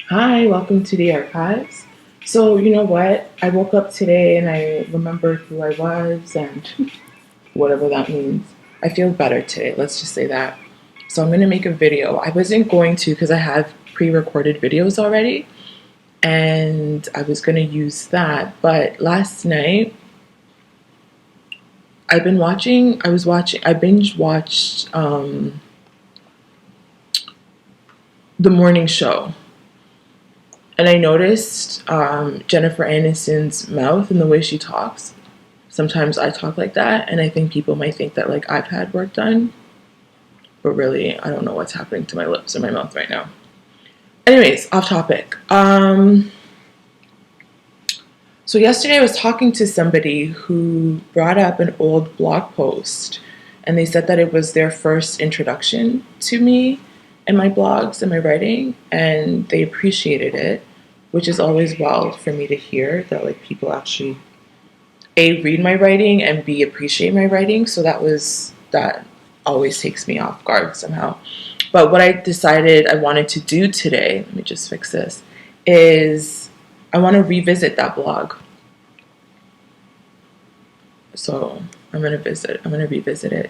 Hi, welcome to the archives. So, you know what? I woke up today and I remembered who I was and whatever that means. I feel better today, let's just say that. So, I'm going to make a video. I wasn't going to because I have pre recorded videos already and I was going to use that. But last night, I binge watched the morning show. And I noticed Jennifer Aniston's mouth and the way she talks. Sometimes I talk like that, and I think people might think that like I've had work done, but really I don't know what's happening to my lips or my mouth right now. Anyways, off topic. So yesterday I was talking to somebody who brought up an old blog post, and they said that it was their first introduction to me and my blogs and my writing, and they appreciated it, which is always wild for me to hear that like people actually A, read my writing, and B, appreciate my writing. So that always takes me off guard somehow. But what I decided I wanted to do today, let me just fix this, is I want to revisit that blog. So I'm going to revisit it.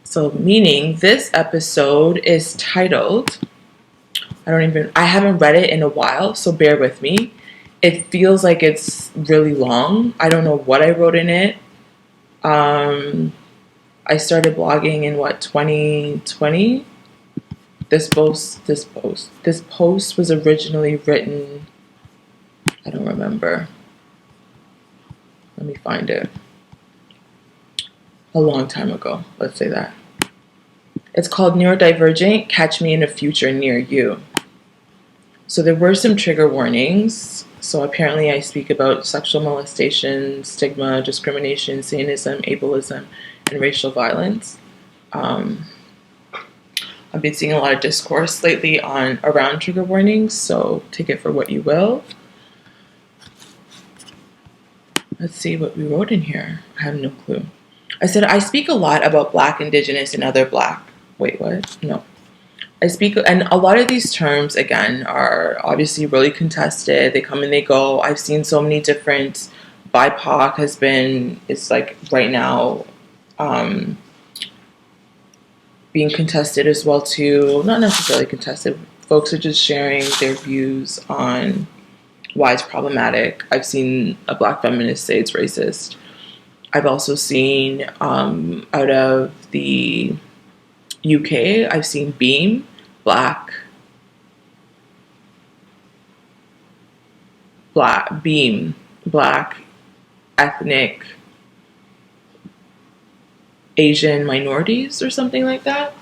So meaning this episode is titled, I haven't read it in a while, so bear with me. It feels like it's really long. I don't know what I wrote in it. I started blogging in 2020. This post was originally written, I don't remember. Let me find it. A long time ago, let's say that. It's called Neurodivergent, Catch Me in a Future Near You. So there were some trigger warnings. So apparently I speak about sexual molestation, stigma, discrimination, Satanism, ableism, and racial violence. I've been seeing a lot of discourse lately around trigger warnings, so take it for what you will. Let's see what we wrote in here. I have no clue. I said, I speak a lot about Black, Indigenous, and other Black. Wait, what? No. And a lot of these terms, again, are obviously really contested. They come and they go. I've seen so many different, BIPOC it's like right now being contested as well too. Not necessarily contested. Folks are just sharing their views on why it's problematic. I've seen a Black feminist say it's racist. I've also seen out of the UK, I've seen BEAM, Black ethnic Asian minorities or something like that.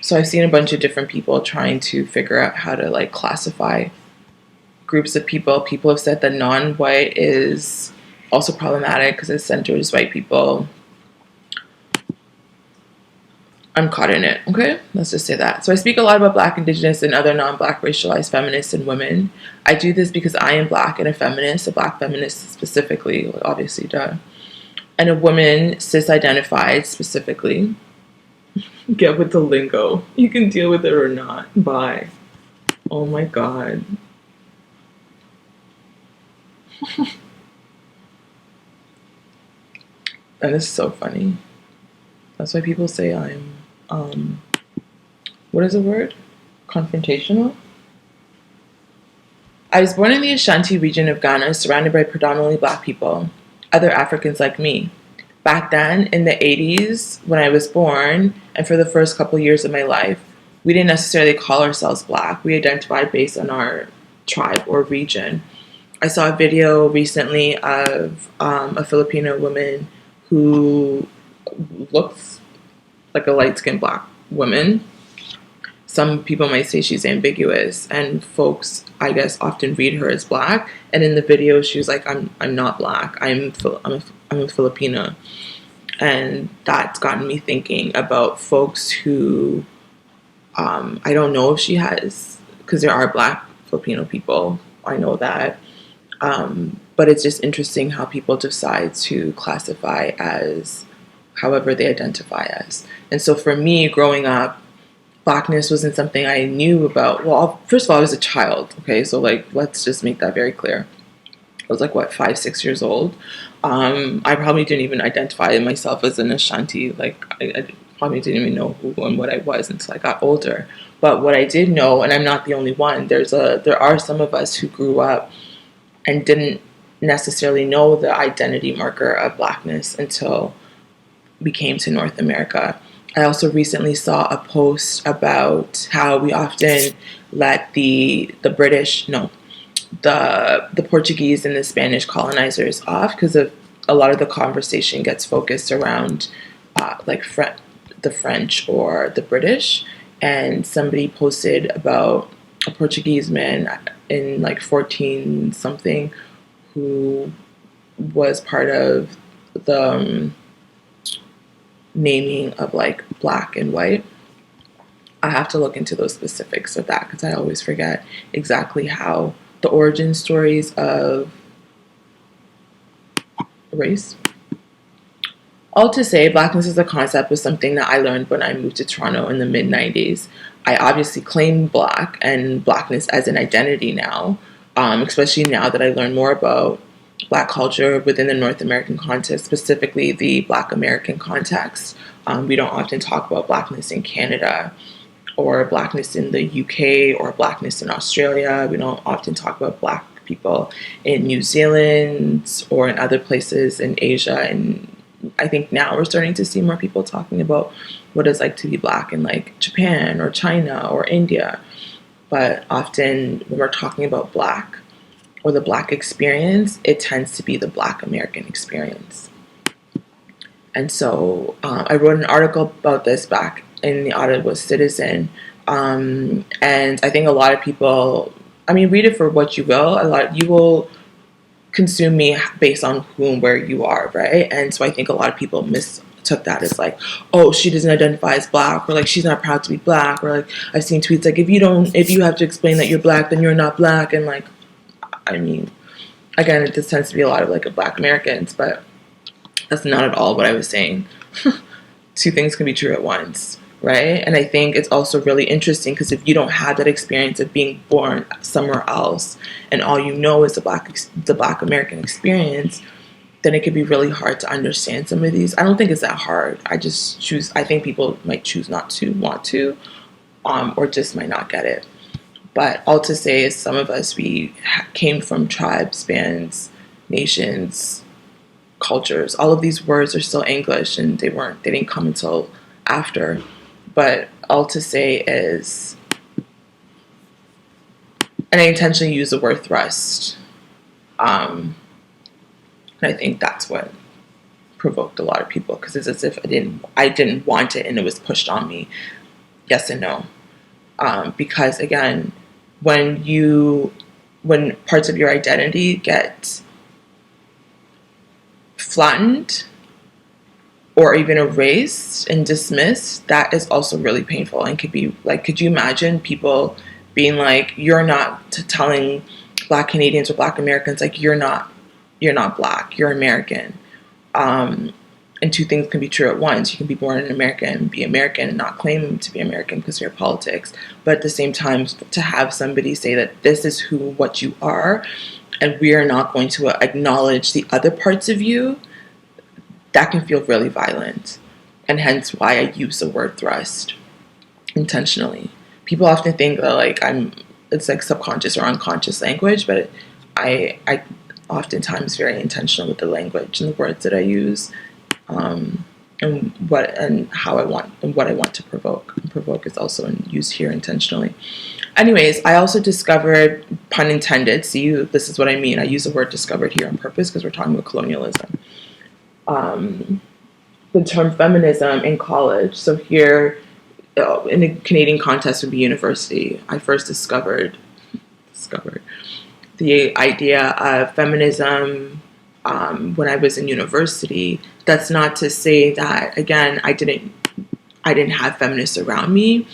So I've seen a bunch of different people trying to figure out how to like classify groups of people. People have said that non-white is also problematic because it centers white people. I'm caught in it, okay? Let's just say that. So I speak a lot about Black, Indigenous, and other non-Black racialized feminists and women. I do this because I am Black and a feminist Black feminist specifically, obviously, duh. And a woman cis-identified specifically. Get with the lingo. You can deal with it or not. Bye. Oh my God. That is so funny. That's why people say I'm, what is the word? Confrontational? I was born in the Ashanti region of Ghana, surrounded by predominantly Black people, other Africans like me. Back then, in the 80s, when I was born, and for the first couple years of my life, we didn't necessarily call ourselves Black. We identified based on our tribe or region. I saw a video recently of a Filipino woman who looks like a light-skinned Black woman. Some people might say she's ambiguous, and folks, I guess, often read her as Black. And in the video, she was like, "I'm not Black. I'm a Filipina," and that's gotten me thinking about folks who I don't know if she has, because there are Black Filipino people. I know that. But it's just interesting how people decide to classify as however they identify as. And so for me, growing up, Blackness wasn't something I knew about. Well, first of all, I was a child. Okay, so like, let's just make that very clear. I was like, what, 5, 6 years old. I probably didn't even identify myself as an Ashanti. Like, I probably didn't even know who and what I was until I got older. But what I did know, and I'm not the only one, there are some of us who grew up and didn't necessarily know the identity marker of Blackness until we came to North America. I also recently saw a post about how we often let the Portuguese and the Spanish colonizers off because of a lot of the conversation gets focused around the French or the British. And somebody posted about a Portuguese man in like 14 something who was part of the naming of like black and white. I have to look into those specifics of that because I always forget exactly how the origin stories of race. All to say, Blackness as a concept was something that I learned when I moved to Toronto in the mid-90s. I obviously claim Black and Blackness as an identity now, especially now that I learn more about Black culture within the North American context, specifically the Black American context. We don't often talk about Blackness in Canada or Blackness in the UK or Blackness in Australia. We don't often talk about Black people in New Zealand or in other places in Asia. And I think now we're starting to see more people talking about what it's like to be Black in like Japan or China or India. But often when we're talking about Black or the Black experience, it tends to be the Black American experience. And so I wrote an article about this back in the Ottawa Citizen. And I think a lot of people, read it for what you will. You will consume me based on who and where you are, right? And so I think a lot of people mistook that as like, oh, she doesn't identify as Black, or like she's not proud to be Black, or like I've seen tweets like if you have to explain that you're Black, then you're not Black. And like, again, this tends to be a lot of like Black Americans, but that's not at all what I was saying. Two things can be true at once, right? And I think it's also really interesting because if you don't have that experience of being born somewhere else and all you know is the Black American experience, then it can be really hard to understand some of these. I don't think it's that hard. I think people might choose not to want to, or just might not get it. But all to say is some of us, we came from tribes, bands, nations, cultures. All of these words are still English and they didn't come until after. But all to say is, and I intentionally use the word thrust. And I think that's what provoked a lot of people because it's as if I didn't want it and it was pushed on me. Yes and no. Because again, when parts of your identity get flattened or even erased and dismissed, that is also really painful and could be like, could you imagine people being like, you're not telling Black Canadians or Black Americans like you're not Black, you're American. And two things can be true at once. You can be born in America and be American and not claim to be American because of your politics. But at the same time, to have somebody say that this is what you are, and we are not going to acknowledge the other parts of you, that can feel really violent. And hence why I use the word thrust intentionally. People often think that it's like subconscious or unconscious language, but I oftentimes very intentional with the language and the words that I use. And what I want to provoke. And provoke is also used here intentionally. Anyways, I also discovered, pun intended, see, this is what I mean. I use the word discovered here on purpose because we're talking about colonialism. The term feminism in college. So here, in the Canadian context would be university. I first discovered the idea of feminism when I was in university. That's not to say that, again, I didn't have feminists around me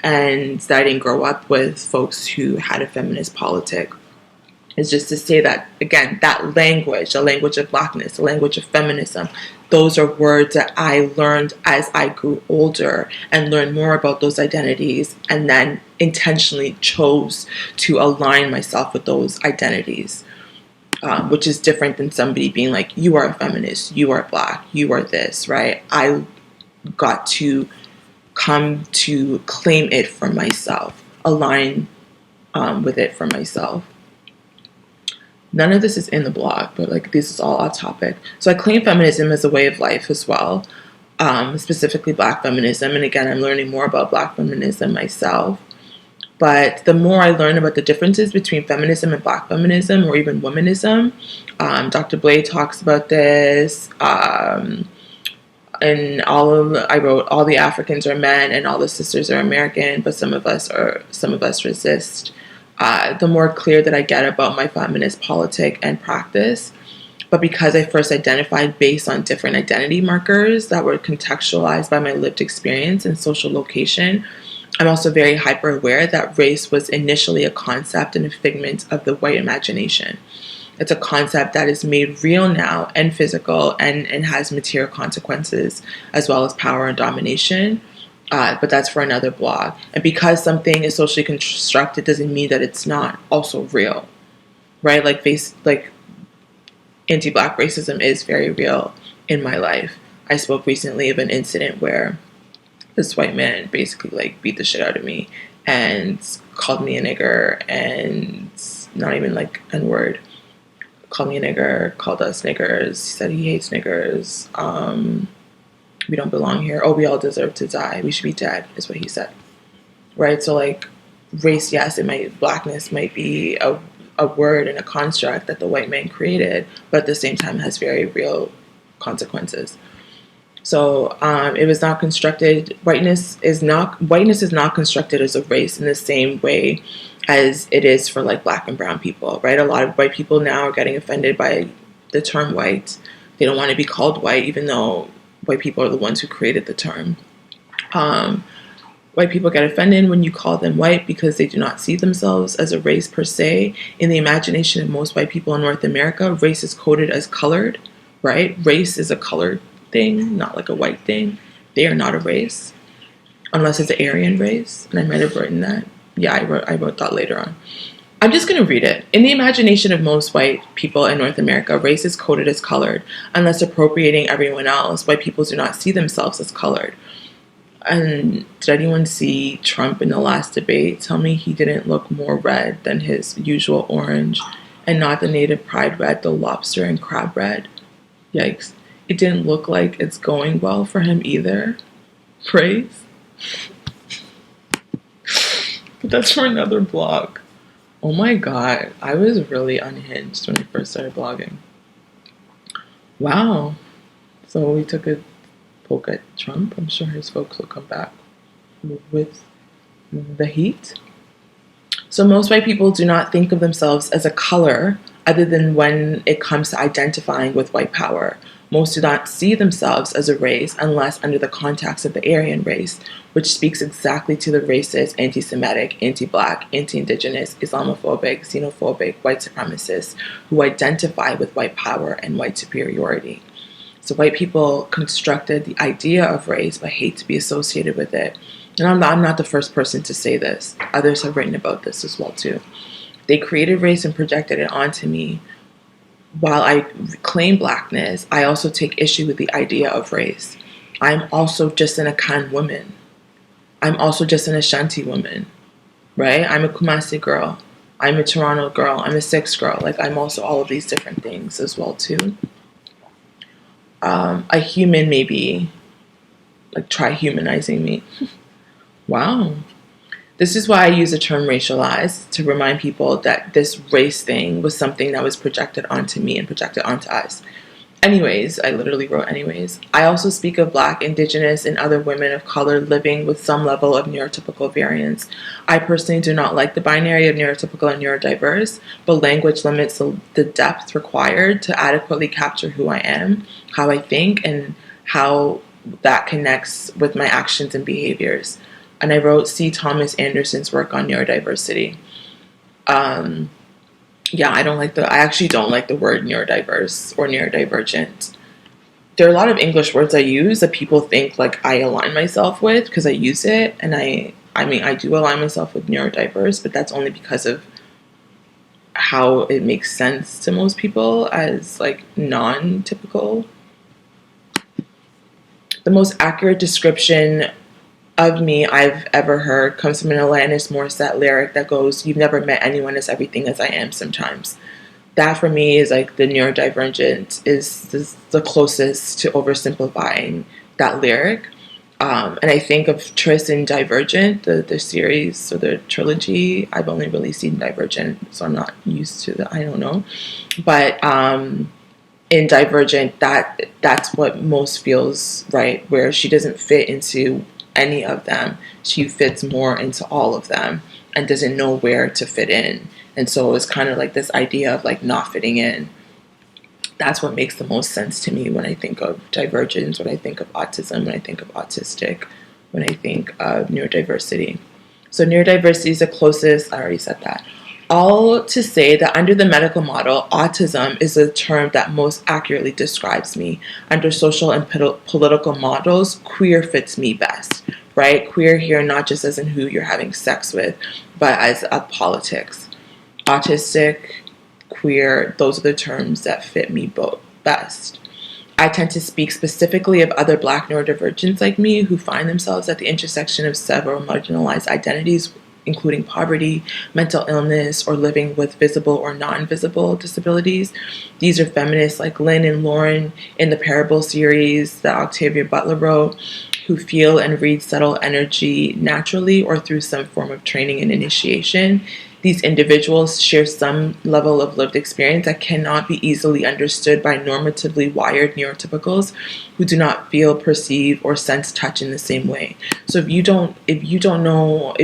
and that I didn't grow up with folks who had a feminist politic. It's just to say that, again, that language, the language of Blackness, the language of feminism, those are words that I learned as I grew older and learned more about those identities, and then intentionally chose to align myself with those identities, which is different than somebody being like, you are a feminist, you are Black, you are this, right? I got to come to claim it for myself, align with it for myself. None of this is in the blog, but like this is all off topic. So I claim feminism as a way of life as well, specifically Black feminism. And again, I'm learning more about Black feminism myself. But the more I learn about the differences between feminism and Black feminism, or even womanism, Dr. Blade talks about this. And I wrote, all the Africans are men and all the sisters are American, but some of us resist. The more clear that I get about my feminist politic and practice. But because I first identified based on different identity markers that were contextualized by my lived experience and social location, I'm also very hyper aware that race was initially a concept and a figment of the white imagination. It's a concept that is made real now and physical and has material consequences as well as power and domination. But that's for another blog. And because something is socially constructed doesn't mean that it's not also real, right? Like anti-Black racism is very real in my life. I spoke recently of an incident where this white man basically like beat the shit out of me and called me a nigger, and not even like N-word. Called me a nigger, called us niggers. He said he hates niggers. We don't belong here. Oh, we all deserve to die. We should be dead, is what he said. Right? So, like, race, yes, Blackness might be a word and a construct that the white man created, but at the same time has very real consequences. So, it was not constructed. Whiteness is not constructed as a race in the same way as it is for, like, Black and brown people, right? A lot of white people now are getting offended by the term white. They don't want to be called white, even though white people are the ones who created the term. White people get offended when you call them white because they do not see themselves as a race per se. In the imagination of most white people in North America, race is coded as colored, right? Race is a colored thing, not like a white thing. They are not a race, unless it's an Aryan race. And I might have written that. Yeah, I wrote that later on. I'm just going to read it. In the imagination of most white people in North America, race is coded as colored. Unless appropriating everyone else, white people do not see themselves as colored. And did anyone see Trump in the last debate? Tell me he didn't look more red than his usual orange, and not the native pride red, the lobster and crab red. Yikes. It didn't look like it's going well for him either. Praise. But that's for another blog. Oh my god, I was really unhinged when I first started blogging. Wow. So we took a poke at Trump. I'm sure his folks will come back with the heat. So most white people do not think of themselves as a color other than when it comes to identifying with white power. Most do not see themselves as a race unless under the context of the Aryan race, which speaks exactly to the racist, anti-Semitic, anti-Black, anti-Indigenous, Islamophobic, xenophobic, white supremacists who identify with white power and white superiority. So white people constructed the idea of race but hate to be associated with it. And I'm not the first person to say this. Others have written about this as well too. They created race and projected it onto me. While I claim Blackness, I also take issue with the idea of race. I'm also just an Akan woman. I'm also just an Ashanti woman, right? I'm a Kumasi girl. I'm a Toronto girl. I'm a Six girl. Like, I'm also all of these different things as well too. A human maybe, like, try humanizing me. Wow. This is why I use the term racialized, to remind people that this race thing was something that was projected onto me and projected onto us. Anyways, I literally wrote anyways. I also speak of Black, Indigenous, and other women of color living with some level of neurotypical variance. I personally do not like the binary of neurotypical and neurodiverse, but language limits the depth required to adequately capture who I am, how I think, and how that connects with my actions and behaviors. And I wrote C. Thomas Anderson's work on neurodiversity. I actually don't like the word neurodiverse or neurodivergent. there are a lot of English words I use that people think like I align myself with because I use it, and I mean I do align myself with neurodiverse, but that's only because of how it makes sense to most people as like non-typical. The most accurate description of me I've ever heard comes from an Alanis Morissette lyric that goes, "You've never met anyone as everything as I am sometimes." That for me is like the neurodivergent is the closest to oversimplifying that lyric. And I think of Tris in Divergent, the series or the trilogy. I've only really seen Divergent, so I'm not used to the, I don't know. But in Divergent, that's what most feels right, where she doesn't fit into any of them. She fits more into all of them and doesn't know where to fit in. And so it's kind of like this idea of like not fitting in. That's what makes the most sense to me when I think of divergence, when I think of autism, when I think of autistic, when I think of neurodiversity. So neurodiversity is the closest, I already said that. All to say that under the medical model, autism is the term that most accurately describes me. Under social and political models, queer fits me best, right? Queer here not just as in who you're having sex with, but as a politics. Autistic, queer, those are the terms that fit me both best. I tend to speak specifically of other Black neurodivergents like me who find themselves at the intersection of several marginalized identities, including poverty, mental illness, or living with visible or non-visible disabilities. These are feminists like Lynn and Lauren in the Parable series that Octavia Butler wrote, who feel and read subtle energy naturally or through some form of training and initiation. These individuals share some level of lived experience that cannot be easily understood by normatively wired neurotypicals who do not feel, perceive, or sense touch in the same way. So if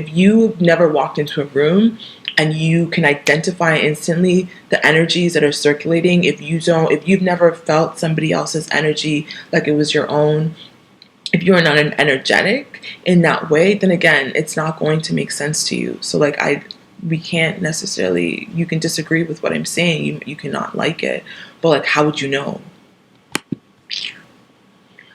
you've never walked into a room and you can identify instantly the energies that are circulating, if you've never felt somebody else's energy like it was your own, if you are not an energetic in that way, then again, it's not going to make sense to you. So we can't necessarily, you can disagree with what I'm saying, you cannot like it, but like, how would you know?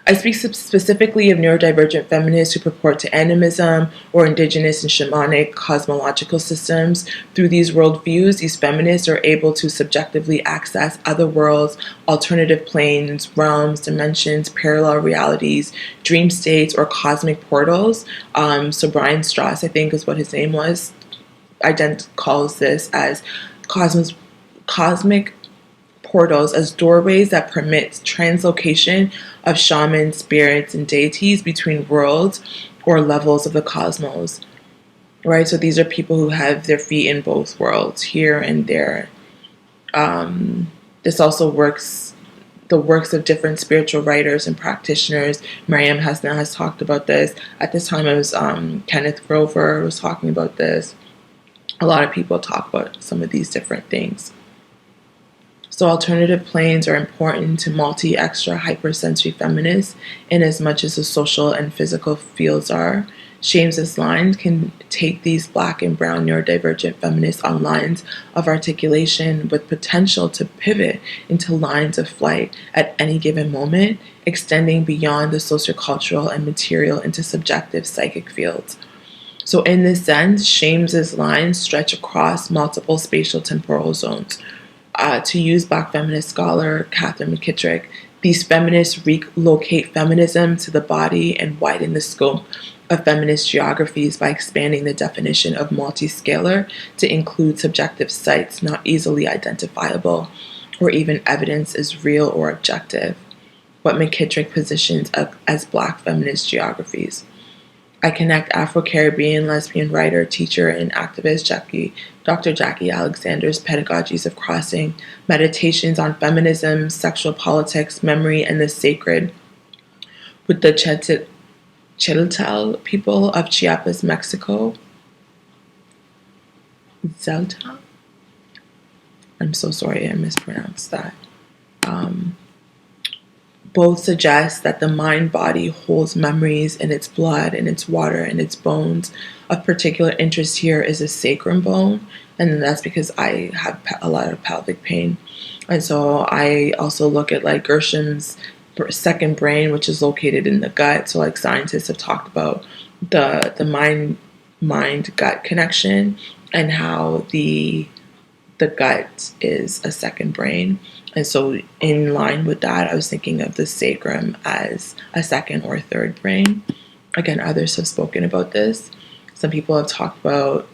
I speak specifically of neurodivergent feminists who purport to animism or indigenous and shamanic cosmological systems. Through these worldviews, these feminists are able to subjectively access other worlds, alternative planes, realms, dimensions, parallel realities, dream states, or cosmic portals. So Brian Strauss, I think is what his name was, calls this as cosmic portals as doorways that permit translocation of shamans, spirits, and deities between worlds or levels of the cosmos. Right? So these are people who have their feet in both worlds, here and there. This also the works of different spiritual writers and practitioners. Mariam Hasna has talked about this. At this time, it was Kenneth Grover was talking about this. A lot of people talk about some of these different things. So alternative planes are important to multi-extra hypersensory feminists in as much as the social and physical fields are. Shames's lines can take these Black and brown neurodivergent feminists on lines of articulation with potential to pivot into lines of flight at any given moment, extending beyond the sociocultural and material into subjective psychic fields. So in this sense, Shames's lines stretch across multiple spatial temporal zones. To use Black feminist scholar Catherine McKittrick, these feminists relocate feminism to the body and widen the scope of feminist geographies by expanding the definition of multiscalar to include subjective sites not easily identifiable or even evidence as real or objective, what McKittrick positions as Black feminist geographies. I connect Afro-Caribbean lesbian writer, teacher, and activist Dr. Jackie Alexander's pedagogies of crossing, meditations on feminism, sexual politics, memory, and the sacred with the Chiltal people of Chiapas, Mexico. Zelta? I'm so sorry I mispronounced that. Both suggest that the mind-body holds memories in its blood, in its water, in its bones. Of particular interest here is a sacrum bone, and that's because I have a lot of pelvic pain. And so I also look at like Gersham's second brain, which is located in the gut. So like scientists have talked about the mind gut connection, and how the gut is a second brain. And so in line with that, I was thinking of the sacrum as a second or third brain. Again, others have spoken about this. Some people have talked about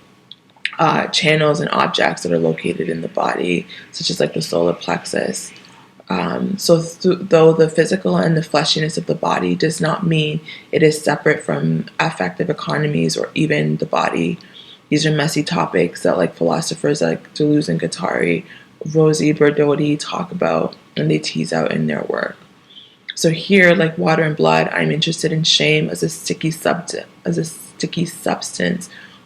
channels and objects that are located in the body, such as like the solar plexus. Though the physical and the fleshiness of the body does not mean it is separate from affective economies or even the body. These are messy topics that like philosophers like Deleuze and Guattari, Rosie Berdotti talk about, and they tease out in their work. So here, like water and blood, I'm interested in shame as a sticky substance,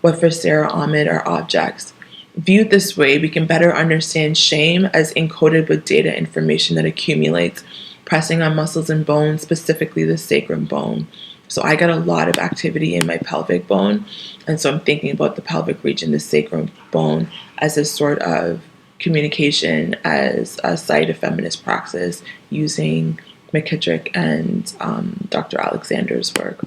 what for Sarah Ahmed are objects. Viewed this way, we can better understand shame as encoded with data information that accumulates, pressing on muscles and bones, specifically the sacrum bone. So I got a lot of activity in my pelvic bone, and so I'm thinking about the pelvic region, the sacrum bone, as a sort of communication, as a site of feminist praxis, using McKittrick and Dr. Alexander's work.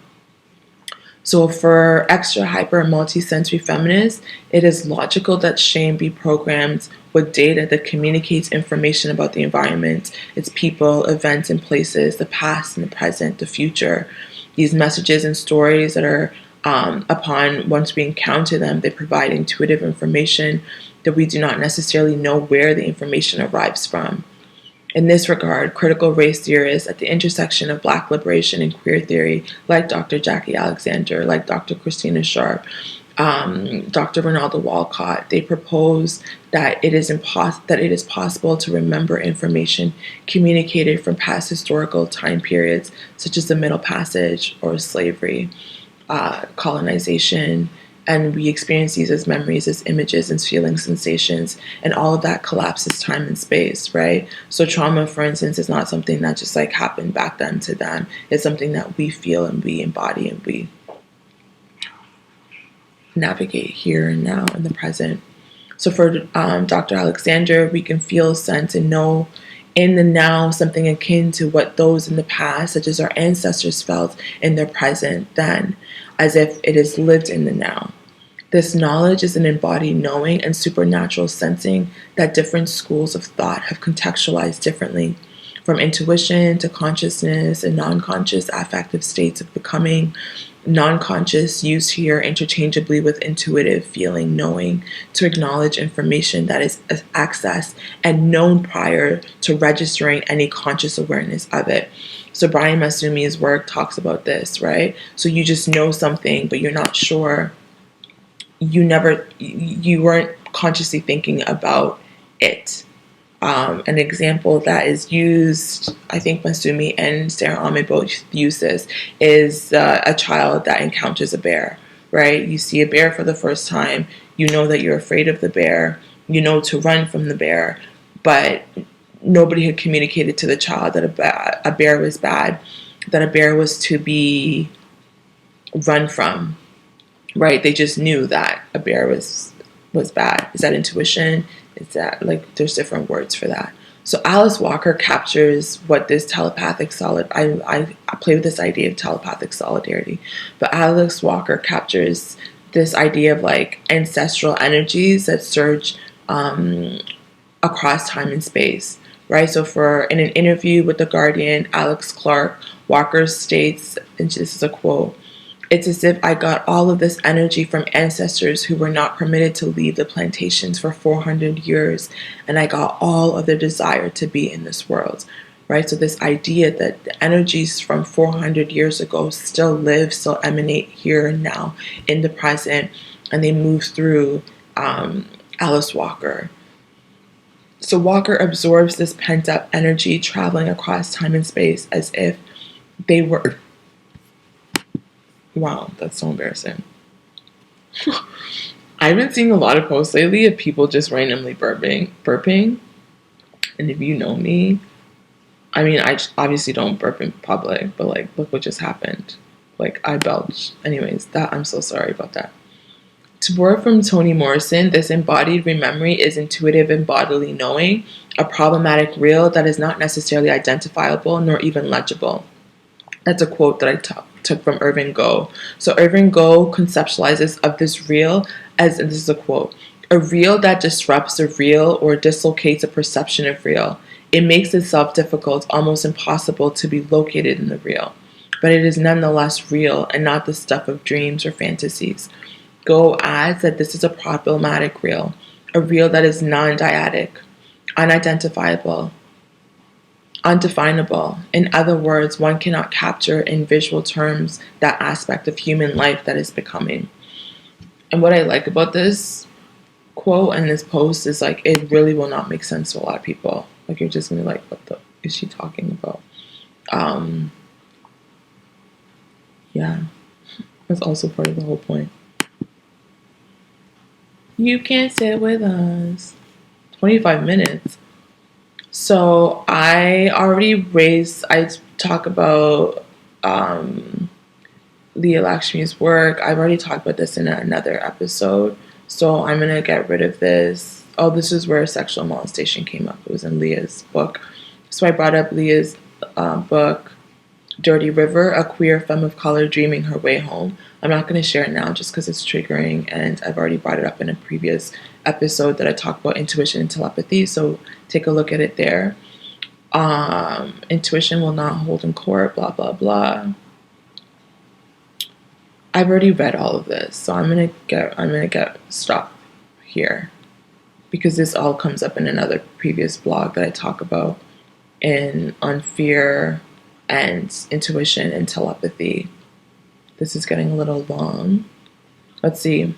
So for extra hyper multisensory feminists, it is logical that shame be programmed with data that communicates information about the environment, its people, events, and places, the past and the present, the future. These messages and stories that are upon once we encounter them, they provide intuitive information that we do not necessarily know where the information arrives from. In this regard, critical race theorists at the intersection of Black liberation and queer theory, like Dr. Jackie Alexander, like Dr. Christina Sharp, Dr. Ronaldo Walcott, they propose that it is possible to remember information communicated from past historical time periods, such as the Middle Passage or slavery, colonization, and we experience these as memories, as images, and feeling sensations, and all of that collapses time and space, right? So trauma, for instance, is not something that just like happened back then to them. It's something that we feel and we embody and we navigate here and now in the present. So for Dr. Alexander, we can feel, sense, and know in the now something akin to what those in the past, such as our ancestors, felt in their present then, as if it is lived in the now. This knowledge is an embodied knowing and supernatural sensing that different schools of thought have contextualized differently, from intuition to consciousness and non-conscious affective states of becoming. Non-conscious used here interchangeably with intuitive feeling, knowing, to acknowledge information that is accessed and known prior to registering any conscious awareness of it. So Brian Masumi's work talks about this, right? So you just know something, but you're not sure. You weren't consciously thinking about it. An example that is used, I think Masumi and Sarah Ahmed both use this, is a child that encounters a bear, right? You see a bear for the first time, you know that you're afraid of the bear, you know to run from the bear, but nobody had communicated to the child that a bear was bad, that a bear was to be run from, right? They just knew that a bear was bad. Is that intuition? Is that like there's different words for that? So Alice Walker captures what this telepathic I play with this idea of telepathic solidarity, but Alice Walker captures this idea of like ancestral energies that surge across time and space, right? So in an interview with The Guardian, Alex Clark, Walker states, and this is a quote, "It's as if I got all of this energy from ancestors who were not permitted to leave the plantations for 400 years, and I got all of their desire to be in this world," right? So this idea that the energies from 400 years ago still live, still emanate here and now in the present, and they move through Alice Walker. So Walker absorbs this pent-up energy traveling across time and space as if they were... Wow, that's so embarrassing. I've been seeing a lot of posts lately of people just randomly burping. And if you know me, I mean, I obviously don't burp in public, but like, look what just happened. Like, I belched. Anyways, I'm so sorry about that. To borrow from Toni Morrison, this embodied rememory is intuitive and bodily knowing, a problematic real that is not necessarily identifiable nor even legible. That's a quote that I took from Irving Goh. So Irving Goh conceptualizes of this real as, and this is a quote, a real that disrupts the real or dislocates a perception of real. It makes itself difficult, almost impossible to be located in the real. But it is nonetheless real and not the stuff of dreams or fantasies. Goh adds that this is a problematic real, a real that is non-dyadic, unidentifiable, undefinable. In other words, one cannot capture in visual terms that aspect of human life that is becoming. And what I like about this quote and this post is like, it really will not make sense to a lot of people. Like, you're just gonna be like, what the is she talking about? Yeah, that's also part of the whole point. You can't sit with us. 25 minutes. So I talk about Leah Lakshmi's work. I've already talked about this in another episode. So I'm going to get rid of this. Oh, this is where sexual molestation came up. It was in Leah's book. So I brought up Leah's book, Dirty River, a queer femme of color dreaming her way home. I'm not going to share it now just because it's triggering, and I've already brought it up in a previous episode that I talked about intuition and telepathy, so take a look at it there. Intuition will not hold in court, blah, blah, blah. I've already read all of this, so I'm gonna get stop here because this all comes up in another previous blog that I talk about on fear and intuition and telepathy. This is getting a little long. Let's see.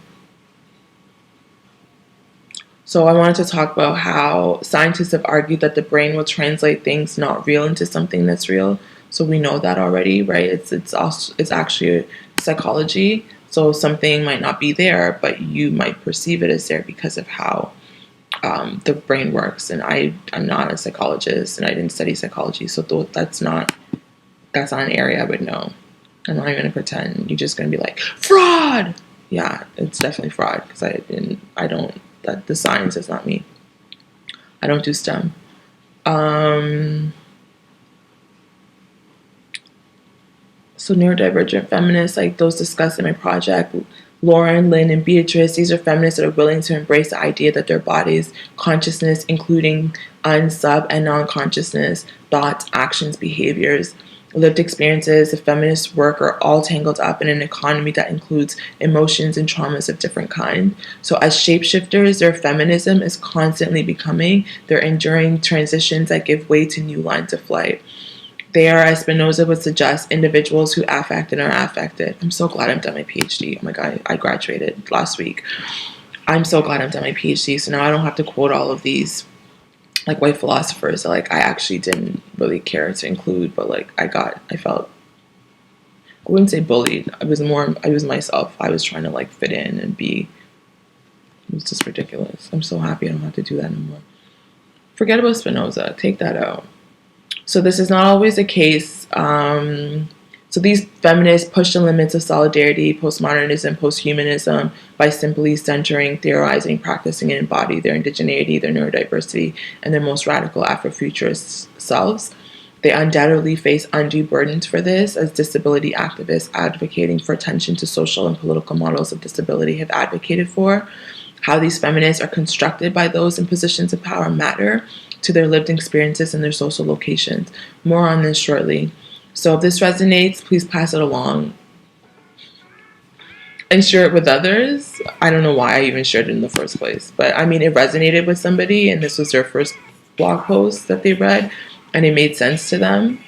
So I wanted to talk about how scientists have argued that the brain will translate things not real into something that's real. So we know that already, right? It's actually psychology. So something might not be there, but you might perceive it as there because of how the brain works. And I'm not a psychologist, and I didn't study psychology, so that's not an area I would know. I'm not even going to pretend. You're just going to be like, fraud! Yeah, it's definitely fraud because the science is not me. I don't do STEM. So neurodivergent feminists, like those discussed in my project, Lauren, Lynn, and Beatrice, these are feminists that are willing to embrace the idea that their bodies, consciousness, including unsub and non-consciousness, thoughts, actions, behaviors, lived experiences, the feminist work are all tangled up in an economy that includes emotions and traumas of different kinds. So as shapeshifters, their feminism is constantly becoming. They're enduring transitions that give way to new lines of flight. They are, as Spinoza would suggest, individuals who affect and are affected. I'm so glad I'm done my PhD. Oh my God, I graduated last week. I'm so glad I'm done my PhD. So now I don't have to quote all of these like white philosophers that like I actually didn't really care to include, but like I wouldn't say bullied. I was myself. I was trying to like fit in and be. It was just ridiculous. I'm so happy I don't have to do that anymore. Forget about Spinoza. Take that out. So this is not always the case. So these feminists push the limits of solidarity, postmodernism, posthumanism by simply centering, theorizing, practicing, and embody their indigeneity, their neurodiversity, and their most radical Afrofuturist selves. They undoubtedly face undue burdens for this, as disability activists advocating for attention to social and political models of disability have advocated for. How these feminists are constructed by those in positions of power matter to their lived experiences and their social locations. More on this shortly. So if this resonates, please pass it along and share it with others. I don't know why I even shared it in the first place, but I mean, it resonated with somebody and this was their first blog post that they read and it made sense to them.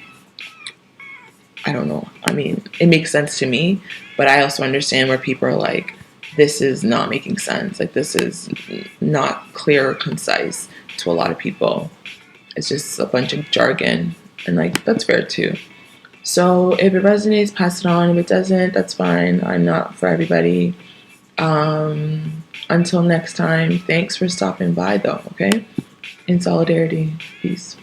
I don't know. I mean, it makes sense to me, but I also understand where people are like, this is not making sense. Like, this is not clear or concise to a lot of people. It's just a bunch of jargon, and like, that's fair too. So if it resonates, pass it on. If it doesn't, that's fine. I'm not for everybody. Until next time, thanks for stopping by though, okay? In solidarity. Peace.